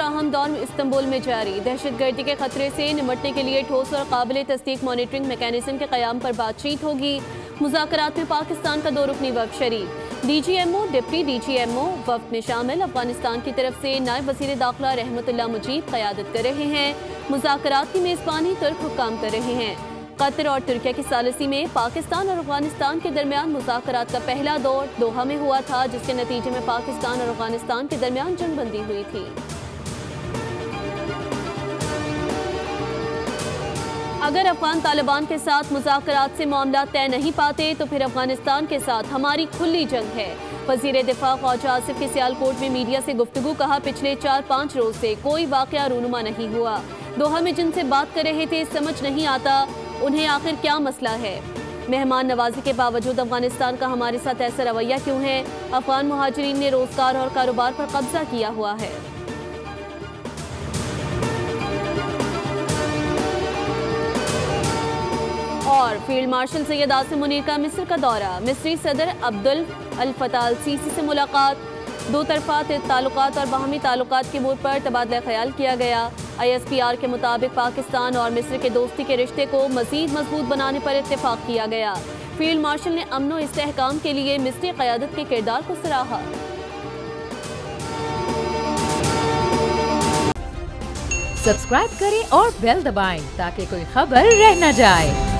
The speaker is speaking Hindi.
अहम दौर में इस्तांबुल में जारी। दहशतगर्दी के खतरे से निमटने के लिए ठोस और काबिल तस्दीक मॉनिटरिंग मैकेनिज्म के क़याम पर बातचीत होगी। मुज़ाकरात में पाकिस्तान का 2 रुकनी वफ़द शरीक। DGMO, डिप्टी DGMO वफ़द में शामिल। अफगानिस्तान की तरफ से नायब वज़ीर दाखिला रहमतुल्लाह मुजीब क़यादत कर रहे हैं। मुज़ाकरात की मेज़बानी तुर्क हुक्काम कर रहे हैं। कतर और तुर्किया की सालिसी में पाकिस्तान और अफगानिस्तान के दरमियान मुज़ाकरात का पहला दौर दोहा में हुआ था, जिसके नतीजे में पाकिस्तान और अफगानिस्तान के दरमियान जंगबंदी हुई थी। अगर अफगान तालिबान के साथ मुज़ाकरात से मामला तय नहीं पाते तो फिर अफगानिस्तान के साथ हमारी खुली जंग है। वज़ीर दिफा ख्वाजा आसिफ की सियालकोट में मीडिया से गुफ्तगू। कहा, पिछले 4-5 रोज से कोई वाक़या रूनुमा नहीं हुआ। दोहा में जिनसे बात कर रहे थे समझ नहीं आता उन्हें आखिर क्या मसला है। मेहमान नवाजी के बावजूद अफगानिस्तान का हमारे साथ ऐसा रवैया क्यों है। अफगान मुहाजिरीन ने रोजगार और कारोबार पर कब्जा किया हुआ है। और फील्ड मार्शल सैयद आसिम मुनीर का मिस्र का दौरा। मिस्री सदर अब्दुल अल फताह अल सीसी से मुलाकात। 2 तरफा ताल्लुकात और बाहमी ताल्लुकात के मोड़ पर तबादला ख्याल किया गया। ISPR के मुताबिक पाकिस्तान और मिस्र के दोस्ती के रिश्ते को मजीद मजबूत बनाने पर इत्तेफाक किया गया। फील्ड मार्शल ने अमन और इस्तेहकाम के लिए मिस्री क़यादत के किरदार को सराहा। सब्सक्राइब करें और बेल दबाएं ताकि कोई खबर रह न जाए।